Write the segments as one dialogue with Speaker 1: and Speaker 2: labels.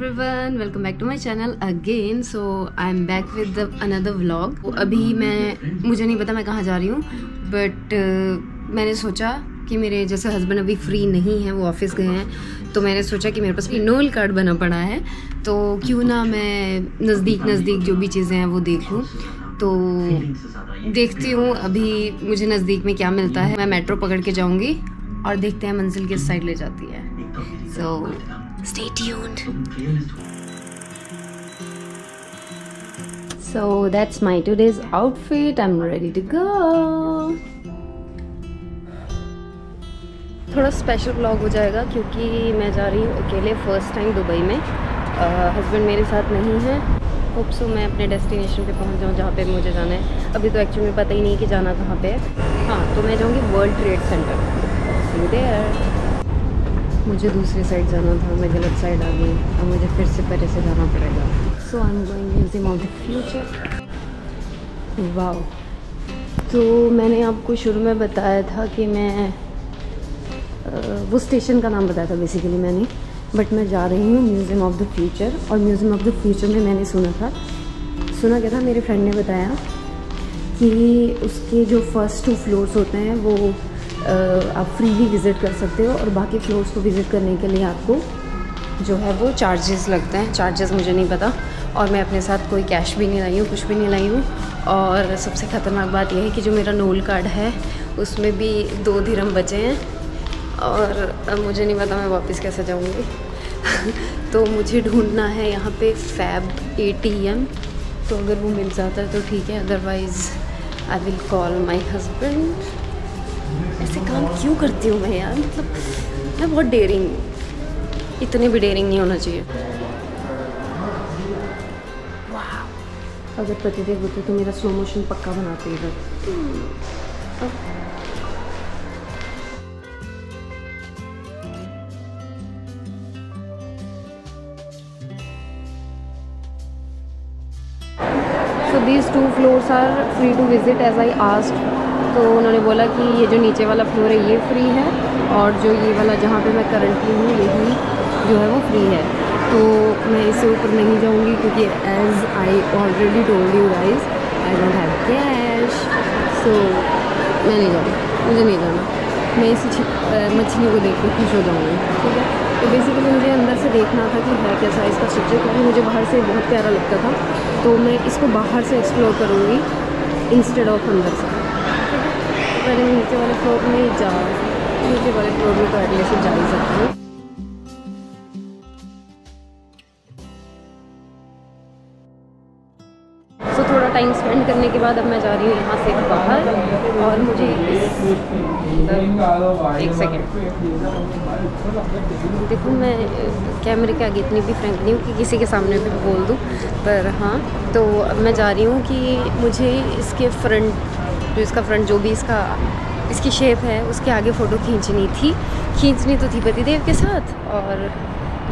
Speaker 1: everyone, welcome back to my channel again. So I'm back with another vlog. अभी मुझे नहीं पता मैं कहाँ जा रही हूँ, बट मैंने सोचा कि मेरे जैसे हस्बैंड अभी फ्री नहीं है, वो ऑफिस गए हैं, तो मैंने सोचा कि मेरे पास इनोल कार्ड बना पड़ा है, तो क्यों ना मैं नज़दीक जो भी चीज़ें हैं वो देख लूँ। तो देखती हूँ अभी मुझे नज़दीक में क्या मिलता है। मैं मेट्रो पकड़ के जाऊँगी और देखते हैं मंजिल किस साइड ले जाती है। So stay tuned. So that's my today's outfit. I'm ready to go. थोड़ा स्पेशल व्लॉग हो जाएगा क्योंकि मैं जा रही हूँ अकेले फर्स्ट टाइम दुबई में। हस्बैंड मेरे साथ नहीं है। होप सो मैं अपने डेस्टिनेशन पे पहुँच जाऊँ जहाँ पे मुझे जाना है। अभी तो एक्चुअली में पता ही नहीं कि जाना कहाँ पे है। हाँ, तो मैं जाऊँगी world trade centre. See you there. मुझे दूसरी साइड जाना था, मैं गलत साइड आ गई, अब मुझे फिर से पहले से जाना पड़ेगा। So I am going museum of the future. Wow, तो मैंने आपको शुरू में बताया था कि मैं वो स्टेशन का नाम बताया था बेसिकली मैंने, बट मैं जा रही हूँ म्यूज़ियम ऑफ द फ्यूचर। और म्यूज़ियम ऑफ द फ्यूचर में मैंने सुना क्या था, मेरे फ्रेंड ने बताया कि उसके जो फर्स्ट 2 फ्लोर्स होते हैं वो आप फ्रीली विज़िट कर सकते हो, और बाकी फ्लोर्स को विज़िट करने के लिए आपको जो है वो चार्जेस लगते हैं। चार्जेस मुझे नहीं पता, और मैं अपने साथ कोई कैश भी नहीं लाई हूँ, कुछ भी नहीं लाई हूँ। और सबसे ख़तरनाक बात यह है कि जो मेरा नोल कार्ड है उसमें भी 2 दिरहम बचे हैं, और अब मुझे नहीं पता मैं वापस कैसे जाऊँगी। तो मुझे ढूंढना है यहाँ पे फैब ATM, तो अगर वो मिल जाता है तो ठीक है, otherwise I will call my husband. ऐसे काम क्यों करती हूँ मैं यार, मतलब मैं बहुत डेयरिंग, इतनी भी डेयरिंग नहीं होना चाहिए। वाह, अगर पतिदेव होते तो मेरा स्लो मोशन पक्का बनाते इधर। So these 2 floors are free to visit as I asked. तो उन्होंने बोला कि ये जो नीचे वाला फ्लोर है ये फ्री है, और जो ये वाला जहाँ पे मैं करंटली हूँ यही जो है वो फ्री है। तो मैं इससे ऊपर नहीं जाऊँगी क्योंकि as I already told you guys I don't have cash. So मैं नहीं जाऊँगी, मुझे नहीं जाना। मैं इसी मछली को देख के खुश हो जाऊँगी, ठीक है। तो बेसिकली मुझे अंदर से देखना था कि है कैसा इसका स्ट्रक्चर, क्योंकि मुझे बाहर से बहुत प्यारा लगता था, तो मैं इसको बाहर से एक्सप्लोर करूँगी इंस्टेड ऑफ अंदर से। पहले मैं नीचे वाले फ्लोर में नीचे वाले फ्लोर में तो एटलीस्ट जा ही सकती हूँ। सो थोड़ा टाइम स्पेंड करने के बाद अब मैं जा रही हूँ यहाँ से बाहर, और मुझे एक सेकेंड देखो, मैं कैमरे के आगे इतनी भी फ्रैंक नहीं हूँ कि किसी के सामने भी बोल दूँ, पर हाँ। तो अब मैं जा रही हूँ कि मुझे इसके फ्रंट जो भी इसकी शेप है उसके आगे फ़ोटो खींचनी तो थी पतिदेव के साथ, और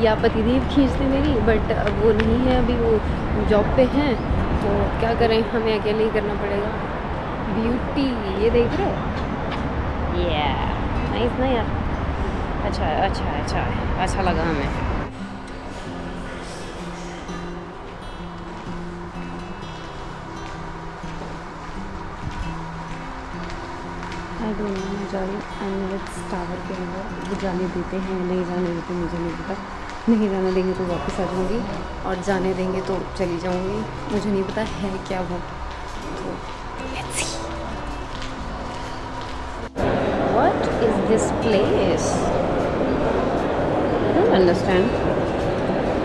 Speaker 1: या पतिदेव खींचते मेरी, बट अब वो नहीं है, अभी वो जॉब पे हैं, तो क्या करें, हमें अकेले ही करना पड़ेगा। ब्यूटी ये देख रहे हो, ये नाइस ना यार, अच्छा लगा हमें। आई डोंट नो, मैं जा रही हूँ एमिरेट्स टावर के अंदर। वो जाने देते हैं नहीं जाने देते मुझे नहीं पता। नहीं जाने देंगे तो वापस आ जाऊँगी, और जाने देंगे तो चली जाऊँगी। मुझे नहीं पता है क्या वो, तो let's see. What is this place, I don't understand.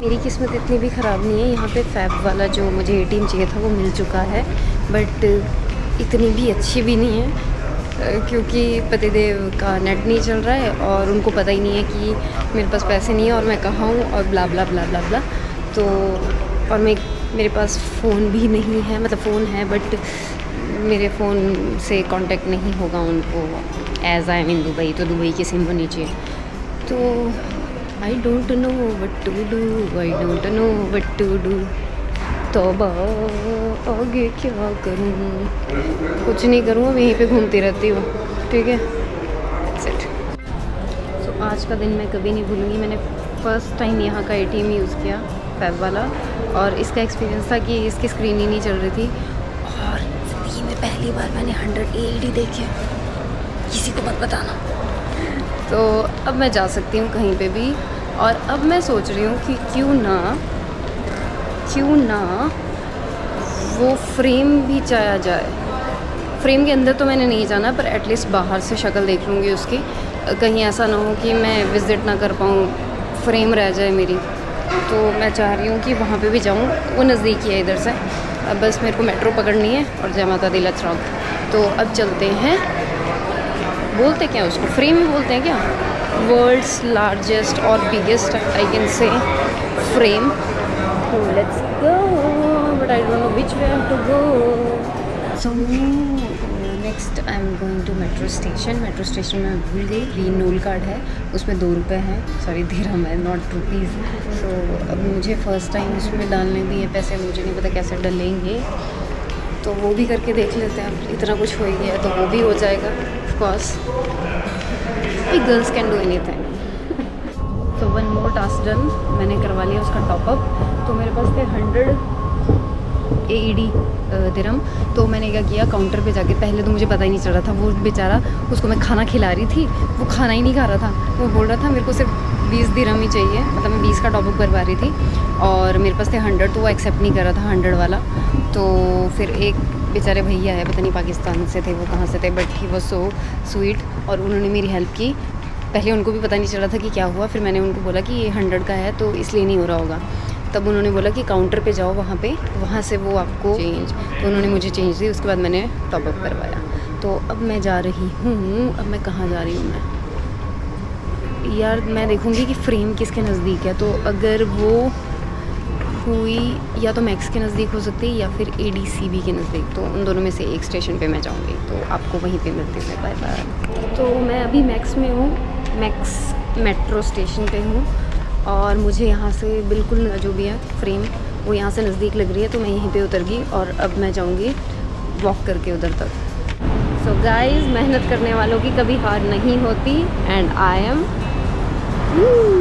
Speaker 1: मेरी किस्मत इतनी भी ख़राब नहीं है, यहाँ पे फैब वाला जो मुझे ATM चाहिए था वो मिल चुका है, बट इतनी भी अच्छी भी नहीं है क्योंकि पतिदेव का नेट नहीं चल रहा है, और उनको पता ही नहीं है कि मेरे पास पैसे नहीं है और मैं कहाँ हूँ, और ब्ला ब्ला ब्ला ब्ला ब्ला। तो और मेरे पास फ़ोन भी नहीं है, मतलब फ़ोन है बट मेरे फ़ोन से कांटेक्ट नहीं होगा उनको, as I am in Dubai, तो दुबई की सिम होनी चाहिए। तो I don't know what to do, तौबा आगे क्या करूँ, कुछ नहीं करूँ, वहीं पे घूमती रहती हूँ, ठीक है। आज का दिन मैं कभी नहीं भूलूंगी। मैंने फ़र्स्ट टाइम यहाँ का ATM यूज़ किया, फैब वाला, और इसका एक्सपीरियंस था कि इसकी स्क्रीन ही नहीं चल रही थी। और ज़िंदगी में पहली बार मैंने 100 AED देखे, किसी को मत बताना। तो अब मैं जा सकती हूँ कहीं पे भी, और अब मैं सोच रही हूँ कि क्यों ना वो फ्रेम भी चाया जाए। फ्रेम के अंदर तो मैंने नहीं जाना, पर एटलीस्ट बाहर से शक्ल देख लूँगी उसकी। कहीं ऐसा ना हो कि मैं विज़िट ना कर पाऊँ, फ्रेम रह जाए मेरी। तो मैं चाह रही हूँ कि वहाँ पे भी जाऊँ, वो नज़दीक ही है इधर से। अब बस मेरे को मेट्रो पकड़नी है और जय माता दी लेट्स रॉक। तो अब चलते हैं। बोलते क्या उसको, फ्रेम ही बोलते हैं क्या? वर्ल्ड्स लार्जेस्ट और biggest I can say frame. Let's go, but I don't know which way I have to go. So next I am going to metro station. Metro station में भूल गई, ग्रीन नूल कार्ड है, उसमें 2 रुपये हैं, sorry दिरहम है, not rupees. सो अब मुझे फ़र्स्ट टाइम उसमें डालने भी है पैसे, मुझे नहीं पता कैसे डलेंगे, तो वो भी करके देख लेते हैं। अब इतना कुछ हो ही गया है तो वो भी हो जाएगा of course. Girls can do anything. So 1 more task done, मैंने करवा लिया उसका टॉपअप। तो मेरे पास थे 100 AED दिरहम। तो मैंने क्या किया, काउंटर पे जाके, पहले तो मुझे पता ही नहीं चल रहा था, वो बेचारा, उसको मैं खाना खिला रही थी, वो खाना ही नहीं खा रहा था। वो बोल रहा था मेरे को सिर्फ 20 दिरहम ही चाहिए, मतलब मैं 20 का टॉपअप करवा रही थी और मेरे पास थे 100, तो वो एक्सेप्ट नहीं कर रहा था 100 वाला। तो फिर एक बेचारे भैया है, पता नहीं पाकिस्तान से थे वो, कहाँ से थे, but he was so sweet, और उन्होंने मेरी हेल्प की। पहले उनको भी पता नहीं चल रहा था कि क्या हुआ, फिर मैंने उनको बोला कि ये 100 का है तो इसलिए नहीं हो रहा होगा। तब उन्होंने बोला कि काउंटर पे जाओ, वहाँ से वो आपको चेंज, तो उन्होंने मुझे चेंज दी। उसके बाद मैंने टॉपअप करवाया। तो अब मैं जा रही हूँ, अब मैं कहाँ जा रही हूँ मैं यार, मैं देखूँगी कि फ्रेम किसके नज़दीक है। तो अगर वो हुई या तो मैक्स के नज़दीक हो सकती है या फिर ADCB के नज़दीक, तो उन दोनों में से एक स्टेशन पे मैं जाऊँगी। तो आपको वहीं पे मिलती हूँ, बाय बाय। तो मैं अभी मैक्स में हूँ, मैक्स मेट्रो स्टेशन पे हूँ, और मुझे यहाँ से बिल्कुल जो भी है फ्रेम वो यहाँ से नज़दीक लग रही है, तो मैं यहीं पे उतर गई और अब मैं जाऊँगी वॉक करके उधर तक। सो गाइज़, मेहनत करने वालों की कभी हार नहीं होती, and I am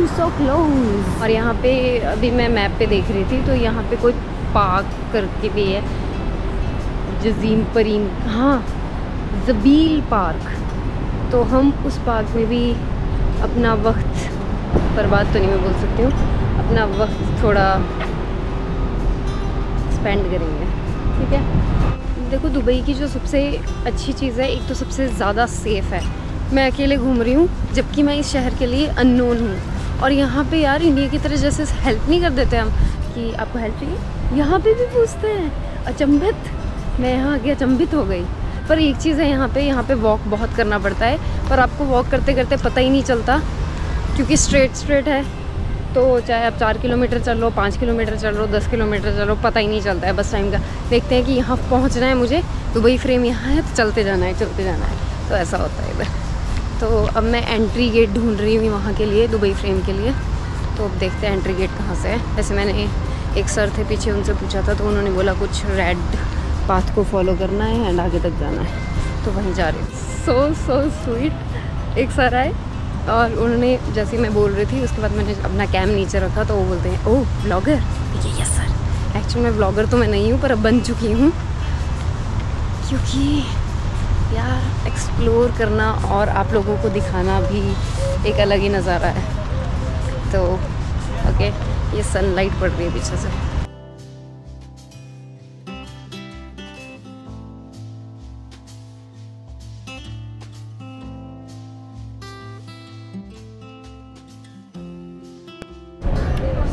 Speaker 1: so close. और यहाँ पे अभी मैं मैप पे देख रही थी, तो यहाँ पे कोई पार्क करके भी है, जजीम परीन, हाँ, ज़बील पार्क। तो हम उस पार्क में भी अपना वक्त बर्बाद तो नहीं मैं बोल सकती हूँ, अपना वक्त थोड़ा स्पेंड करेंगे, ठीक है। देखो, दुबई की जो सबसे अच्छी चीज़ है, एक तो सबसे ज़्यादा सेफ़ है। मैं अकेले घूम रही हूँ, जबकि मैं इस शहर के लिए अननोन हूँ, और यहाँ पे यार इंडिया की तरह जैसे हेल्प नहीं कर देते हम कि आपको हेल्प चाहिए, यहाँ पे भी पूछते हैं। अचंभित, मैं यहाँ आके अचंभित हो गई। पर एक चीज़ है, यहाँ पे वॉक बहुत करना पड़ता है, पर आपको वॉक करते करते पता ही नहीं चलता, क्योंकि स्ट्रेट है। तो चाहे आप 4 किलोमीटर चल लो, 5 किलोमीटर चल लो, 10 किलोमीटर चलो, पता ही नहीं चलता है बस टाइम का। देखते हैं कि यहाँ पहुँचना है मुझे, दुबई फ्रेम यहाँ है, तो चलते जाना है। तो ऐसा होता है इधर। तो अब मैं एंट्री गेट ढूंढ रही हूँ वहाँ के लिए, दुबई फ्रेम के लिए। तो अब देखते हैं एंट्री गेट कहाँ से है। वैसे मैंने एक सर थे पीछे, उनसे पूछा था, तो उन्होंने बोला कुछ रेड पाथ को फॉलो करना है एंड आगे तक जाना है, तो वहीं जा रही हूँ। So sweet. एक सर आए और उन्होंने, जैसे मैं बोल रही थी, उसके बाद मैंने अपना कैम नीचे रखा, तो वो बोलते हैं, ओह ब्लॉगर। Yes sir. एक्चुअली मैं ब्लॉगर तो मैं नहीं हूँ, पर अब बन चुकी हूँ, क्योंकि यार एक्सप्लोर करना और आप लोगों को दिखाना भी एक अलग ही नज़ारा है। तो ओके, ये सनलाइट पड़ रही है पीछे से।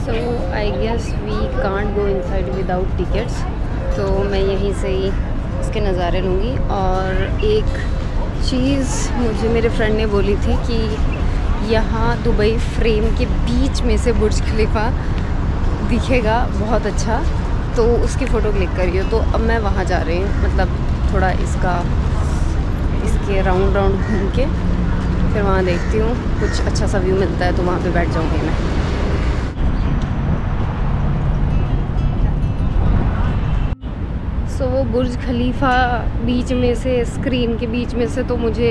Speaker 1: So I guess we can't go inside without tickets, तो मैं यहीं से ही इसके नज़ारे लूँगी। और एक चीज़ मुझे मेरे फ्रेंड ने बोली थी कि यहाँ दुबई फ्रेम के बीच में से बुर्ज खलीफा दिखेगा बहुत अच्छा, तो उसकी फ़ोटो क्लिक करिए। तो अब मैं वहाँ जा रही हूँ, मतलब थोड़ा इसके राउंड घूम के फिर वहाँ देखती हूँ, कुछ अच्छा सा व्यू मिलता है तो वहाँ पे बैठ जाऊँगी मैं। वो बुर्ज खलीफा बीच में से, स्क्रीन के बीच में से, तो मुझे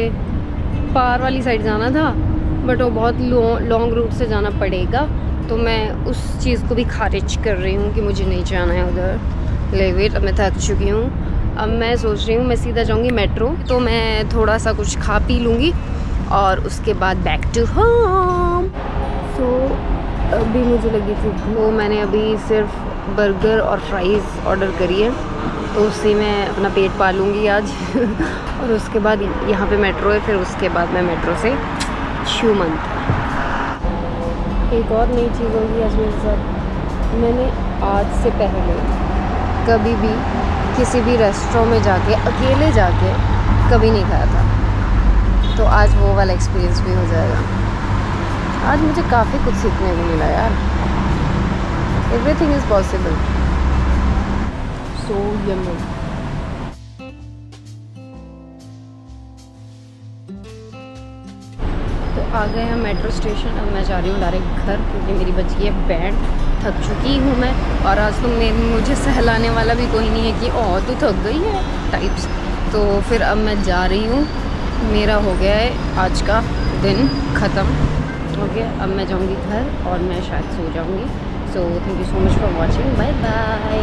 Speaker 1: पार वाली साइड जाना था, बट वो बहुत लॉन्ग रूट से जाना पड़ेगा, तो मैं उस चीज़ को भी खारिज कर रही हूँ कि मुझे नहीं जाना है उधर। ले वेट, अब मैं थक चुकी हूँ। अब मैं सोच रही हूँ मैं सीधा जाऊँगी मेट्रो, तो मैं थोड़ा सा कुछ खा पी लूँगी और उसके बाद बैक टू होम। सो अभी मुझे लगी थी वो, मैंने अभी सिर्फ बर्गर और फ्राइज़ ऑर्डर करी है, तो उससे मैं अपना पेट पालूँगी आज और उसके बाद यहाँ पे मेट्रो है, फिर उसके बाद मैं मेट्रो से छूमंत। एक और नई चीज़ होगी आज मेरे साथ, मैंने आज से पहले कभी भी किसी भी रेस्टोरेंट में जाके अकेले जाके कभी नहीं खाया था, तो आज वो वाला एक्सपीरियंस भी हो जाएगा। आज मुझे काफ़ी कुछ सीखने को मिला यार। Everything is possible. So yummy. तो आ गए हम मेट्रो स्टेशन। अब मैं जा रही हूँ डायरेक्ट घर, क्योंकि मेरी बची है बैंड। थक चुकी हूँ मैं, और आज तो मुझे सहलाने वाला भी कोई नहीं है कि ओह तू थक गई है टाइप्स। तो फिर अब मैं जा रही हूँ, मेरा हो गया है आज का दिन ख़त्म हो गया। अब मैं जाऊँगी घर और मैं शायद सो जाऊँगी। So thank you so much for watching, bye bye.